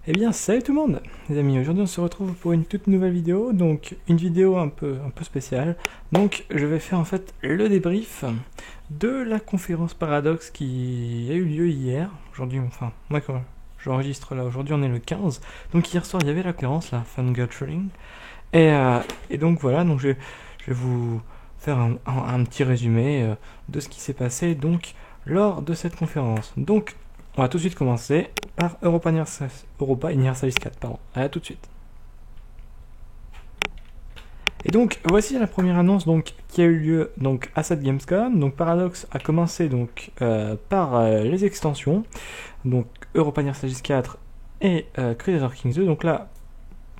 Eh bien, salut tout le monde, les amis. Aujourd'hui, on se retrouve pour une toute nouvelle vidéo, donc une vidéo un peu spéciale. Donc, je vais faire en fait le débrief de la conférence Paradox qui a eu lieu hier. Aujourd'hui, enfin, moi quand j'enregistre là, aujourd'hui, on est le 15. Donc hier soir, il y avait la conférence, la Fangirling. Et donc voilà, donc je vais vous faire un petit résumé de ce qui s'est passé donc lors de cette conférence. Donc, on va tout de suite commencer par Europa Universalis 4, pardon. À tout de suite. Et donc, voici la première annonce donc, qui a eu lieu donc, à cette Gamescom. Donc, Paradox a commencé donc, par les extensions. Donc, Europa Universalis 4 et Crusader Kings 2. Donc là,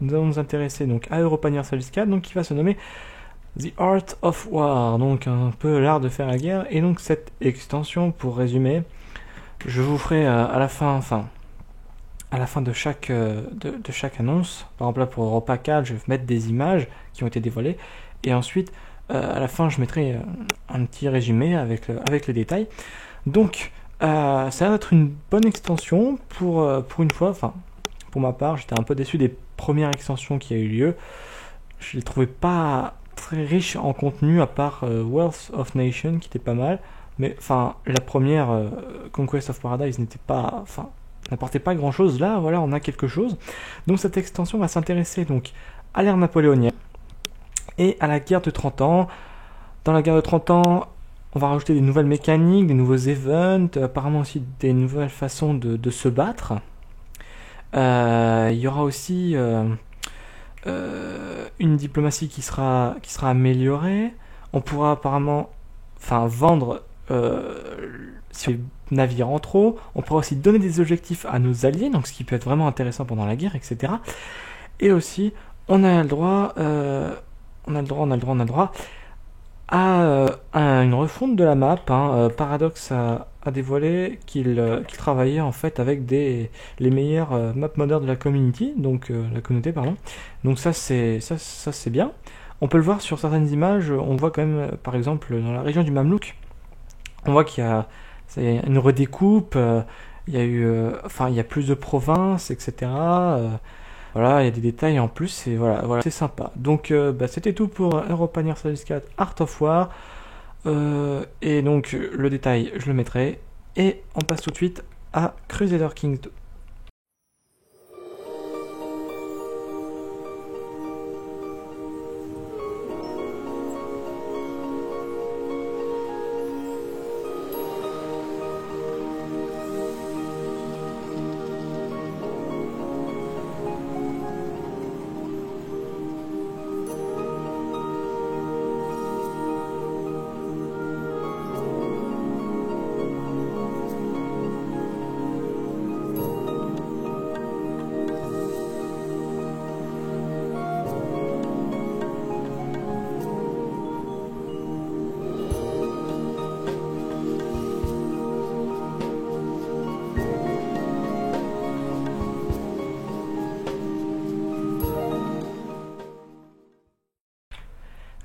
nous allons nous intéresser donc, à Europa Universalis 4, donc, qui va se nommer The Art of War. Donc, un peu l'art de faire la guerre. Et donc, cette extension, pour résumer, je vous ferai à la fin de chaque annonce. Par exemple là pour Europa 4, je vais mettre des images qui ont été dévoilées et ensuite à la fin je mettrai un petit résumé avec les détails. Donc ça va être une bonne extension pour une fois. Enfin, pour ma part, j'étais un peu déçu des premières extensions qui a eu lieu. Je les trouvais pas très riches en contenu à part Wealth of Nation qui était pas mal. Mais enfin, la première Conquest of Paradise n'apportait pas grand chose. Là, voilà, on a quelque chose. Donc cette extension va s'intéresser donc à l'ère napoléonienne et à la guerre de 30 ans. Dans la guerre de 30 ans, on va rajouter des nouvelles mécaniques, des nouveaux events, apparemment aussi des nouvelles façons de se battre. Il y aura aussi une diplomatie qui sera améliorée. On pourra apparemment vendre sur les navires en trop. On pourra aussi donner des objectifs à nos alliés, donc ce qui peut être vraiment intéressant pendant la guerre, etc. Et aussi, on a le droit à une refonte de la map. Paradox a dévoilé qu'il travaillait en fait avec les meilleurs map modeurs de la community, donc la communauté, pardon. Donc ça c'est bien. On peut le voir sur certaines images. On voit quand même, par exemple, dans la région du Mamelouk, on voit qu'il y a une redécoupe, il y a plus de provinces, etc. Voilà, il y a des détails en plus, et voilà, c'est sympa. Donc, c'était tout pour Europa Universalis 4 Art of War. Et donc, le détail, je le mettrai. Et on passe tout de suite à Crusader Kings 2.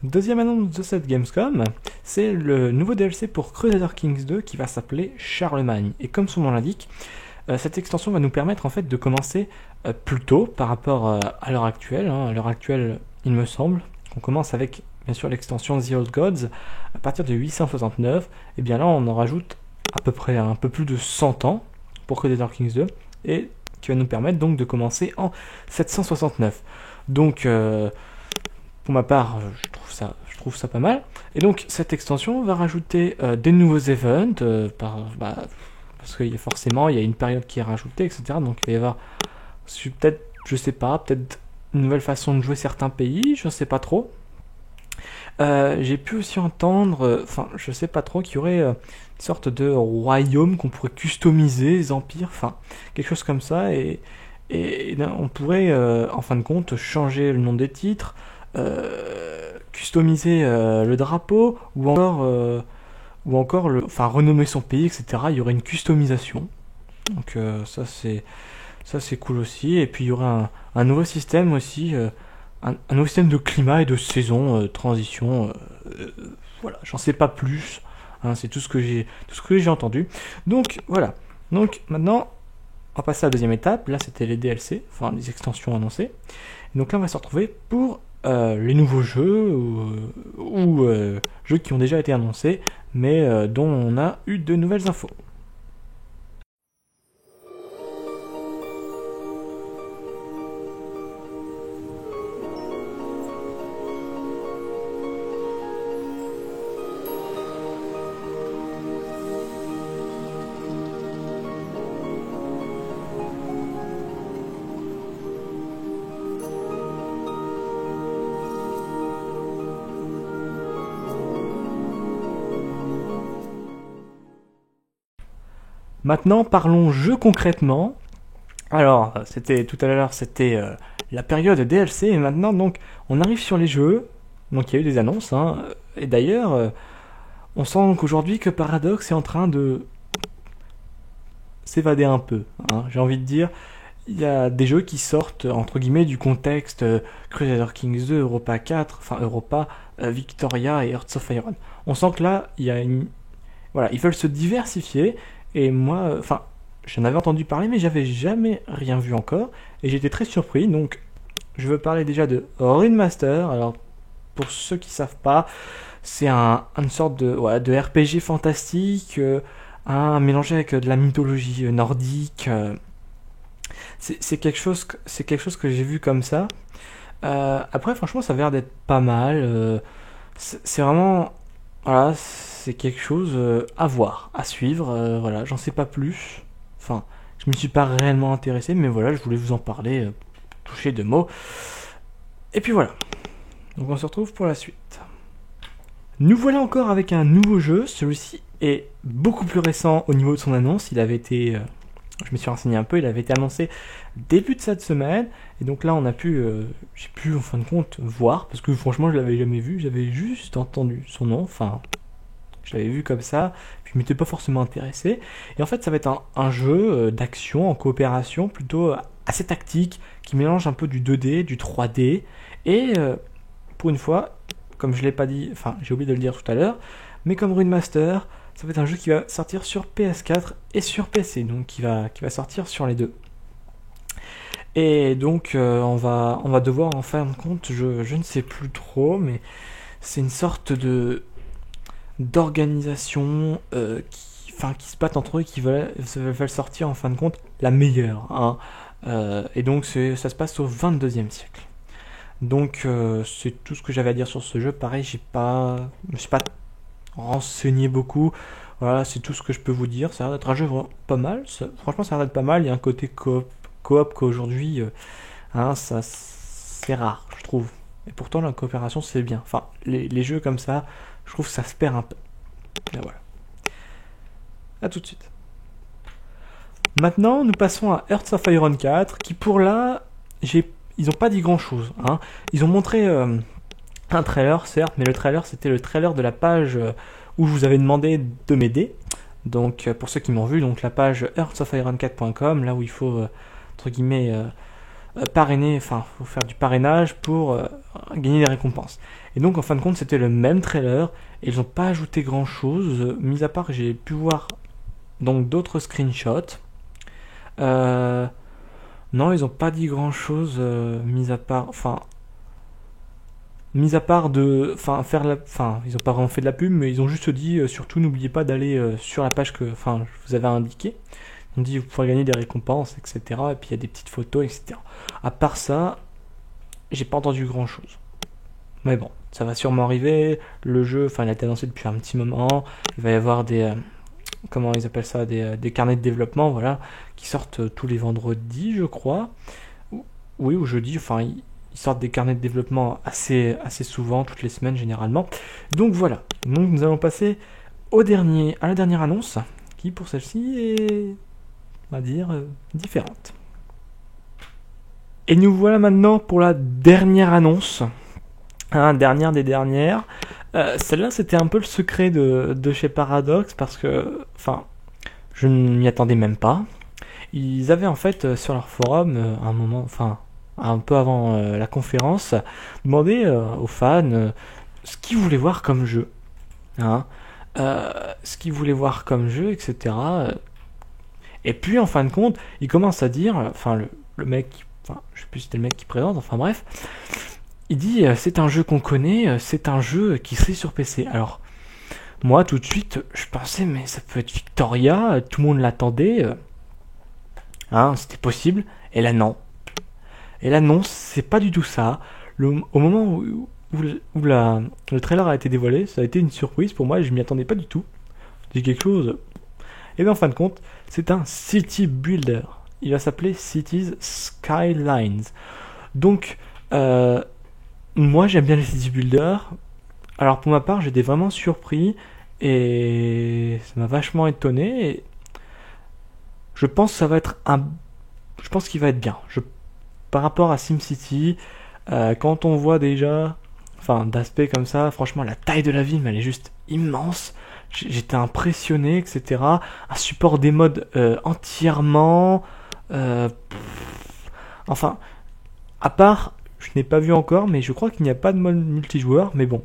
Deuxième annonce de cette Gamescom, c'est le nouveau DLC pour Crusader Kings 2 qui va s'appeler Charlemagne. Et comme son nom l'indique, cette extension va nous permettre en fait de commencer plus tôt par rapport à l'heure actuelle. À l'heure actuelle, il me semble qu'on commence avec bien sûr l'extension The Old Gods à partir de 869. Et bien là, on en rajoute à peu près un peu plus de 100 ans pour Crusader Kings 2 et qui va nous permettre donc de commencer en 769. Donc pour ma part, je trouve ça pas mal. Et donc, cette extension va rajouter des nouveaux events, parce qu'il y a forcément, il y a une période qui est rajoutée, etc. Donc, il va y avoir, peut-être, je sais pas, peut-être une nouvelle façon de jouer certains pays, je sais pas trop. J'ai pu aussi entendre, je sais pas trop, qu'il y aurait une sorte de royaume qu'on pourrait customiser, les empires, quelque chose comme ça, et on pourrait, en fin de compte, changer le nom des titres, customiser le drapeau ou encore renommer son pays, etc. Il y aurait une customisation. Donc ça c'est cool aussi. Et puis il y aurait un nouveau système aussi, un nouveau système de climat et de saison, transition. Voilà, j'en sais pas plus. C'est tout ce que j'ai entendu. Donc voilà. Donc maintenant va passer à la deuxième étape. Là, c'était les DLC, enfin les extensions annoncées. Et donc là, on va se retrouver pour les nouveaux jeux ou jeux qui ont déjà été annoncés, mais dont on a eu de nouvelles infos. Maintenant, parlons jeux concrètement. Alors, c'était tout à l'heure, c'était la période DLC, et maintenant, donc, on arrive sur les jeux. Donc, il y a eu des annonces, hein. Et d'ailleurs, on sent qu'aujourd'hui que Paradox est en train de s'évader un peu, hein. J'ai envie de dire, il y a des jeux qui sortent, entre guillemets, du contexte Crusader Kings 2, Europa 4, enfin Europa, Victoria et Hearts of Iron. On sent que là, il y a une... Voilà, ils veulent se diversifier. Et moi, enfin, j'en avais entendu parler, mais j'avais jamais rien vu encore. Et j'étais très surpris. Donc, je veux parler déjà de Rune Master. Alors, pour ceux qui savent pas, c'est une sorte de RPG fantastique, mélangé avec de la mythologie nordique. C'est quelque chose que j'ai vu comme ça. Après, franchement, ça a l'air d'être pas mal. C'est vraiment, voilà, c'est quelque chose à voir, à suivre. Voilà, j'en sais pas plus. Enfin, je me suis pas réellement intéressé, mais voilà, je voulais vous en parler, toucher deux mots. Et puis voilà. Donc on se retrouve pour la suite. Nous voilà encore avec un nouveau jeu. Celui-ci est beaucoup plus récent au niveau de son annonce. Il avait été, je me suis renseigné un peu, il avait été annoncé début de cette semaine. Et donc là, j'ai pu en fin de compte voir, parce que franchement, je l'avais jamais vu. J'avais juste entendu son nom. Enfin, je l'avais vu comme ça, puis je m'étais pas forcément intéressé. Et en fait, ça va être un jeu d'action en coopération, plutôt assez tactique, qui mélange un peu du 2D, du 3D. Et pour une fois, comme je l'ai pas dit, enfin j'ai oublié de le dire tout à l'heure, mais comme Rune Master, ça va être un jeu qui va sortir sur PS4 et sur PC, donc qui va sortir sur les deux. Et donc on va devoir en fin de compte, je ne sais plus trop, mais c'est une sorte d'organisation qui se battent entre eux, qui veulent sortir en fin de compte la meilleure, hein. Et donc ça se passe au 22e siècle. Donc c'est tout ce que j'avais à dire sur ce jeu. Pareil, je me suis pas renseigné beaucoup. Voilà, c'est tout ce que je peux vous dire. Ça a l'air d'être un jeu pas mal. Franchement, ça a l'air d'être pas mal. Il y a un côté coop qu'aujourd'hui, hein, ça c'est rare, je trouve. Et pourtant, la coopération, c'est bien. Enfin, les jeux comme ça, je trouve que ça se perd un peu. Et voilà. A tout de suite. Maintenant, nous passons à Hearts of Iron 4, qui pour là, ils n'ont pas dit grand chose, hein. Ils ont montré un trailer, certes, mais le trailer, c'était le trailer de la page où je vous avais demandé de m'aider. Donc, pour ceux qui m'ont vu, donc la page heartsofiron4.com, là où il faut, entre guillemets, parrainer, enfin, faut faire du parrainage pour gagner des récompenses. Et donc, en fin de compte, c'était le même trailer, et ils n'ont pas ajouté grand chose, mis à part que j'ai pu voir donc d'autres screenshots. Non, ils ont pas dit grand chose, mis à part ils ont pas vraiment fait de la pub, mais ils ont juste dit, surtout n'oubliez pas d'aller sur la page que, je vous avais indiqué. On dit, vous pourrez gagner des récompenses, etc. Et puis il y a des petites photos, etc. À part ça, j'ai pas entendu grand chose. Mais bon, ça va sûrement arriver. Le jeu, il a été annoncé depuis un petit moment. Il va y avoir des, comment ils appellent ça, des carnets de développement, voilà, qui sortent tous les vendredis, je crois. Oui, ou jeudi, ils sortent des carnets de développement assez souvent, toutes les semaines généralement. Donc voilà, donc nous allons passer à la dernière annonce, qui pour celle-ci est, on va dire, différente. Et nous voilà maintenant pour la dernière annonce, dernière des dernières. Celle-là, c'était un peu le secret de chez Paradox, parce que, je ne m'y attendais même pas. Ils avaient en fait sur leur forum, un moment, un peu avant la conférence, demandé aux fans ce qu'ils voulaient voir comme jeu, hein, ce qu'ils voulaient voir comme jeu, etc. Et puis en fin de compte, il commence à dire, enfin le mec, enfin je sais plus si c'était le mec qui présente, enfin bref, il dit c'est un jeu qu'on connaît, c'est un jeu qui serait sur PC. Alors moi tout de suite, je pensais mais ça peut être Victoria, tout le monde l'attendait, hein, c'était possible. Et là non. Et là non, c'est pas du tout ça. Au moment le trailer a été dévoilé, ça a été une surprise pour moi et je m'y attendais pas du tout. C'est quelque chose. Et bien en fin de compte, c'est un city builder. Il va s'appeler Cities Skylines. Donc, moi j'aime bien les city builders. Alors pour ma part, j'étais vraiment surpris et ça m'a vachement étonné. Et je pense que ça va être un. Je pense qu'il va être bien. Par rapport à SimCity, quand on voit déjà, enfin d'aspect comme ça, franchement la taille de la ville, mais elle est juste immense. J'étais impressionné, etc. Un support des modes entièrement. Enfin, à part, je n'ai pas vu encore, mais je crois qu'il n'y a pas de mode multijoueur. Mais bon,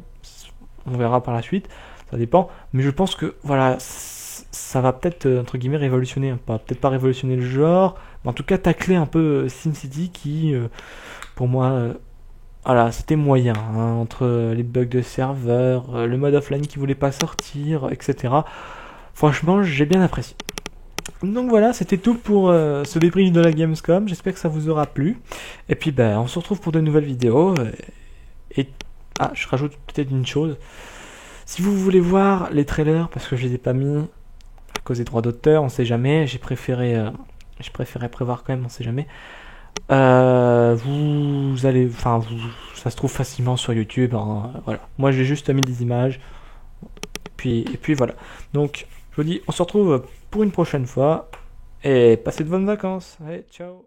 on verra par la suite. Ça dépend. Mais je pense que voilà, ça va peut-être entre guillemets révolutionner, peut-être pas révolutionner le genre, mais en tout cas tacler un peu SimCity qui, pour moi, voilà, c'était moyen, hein, entre les bugs de serveur, le mode offline qui voulait pas sortir, etc. Franchement, j'ai bien apprécié. Donc voilà, c'était tout pour ce débrief de la Gamescom. J'espère que ça vous aura plu. Et puis, ben, on se retrouve pour de nouvelles vidéos. Et je rajoute peut-être une chose. Si vous voulez voir les trailers, parce que je les ai pas mis à cause des droits d'auteur, on sait jamais. J'ai préféré prévoir quand même, on sait jamais. Vous allez, enfin, ça se trouve facilement sur YouTube. Hein, voilà. Moi, j'ai juste mis des images. Et puis voilà. Donc, je vous dis, on se retrouve pour une prochaine fois. Et passez de bonnes vacances. Allez, ciao.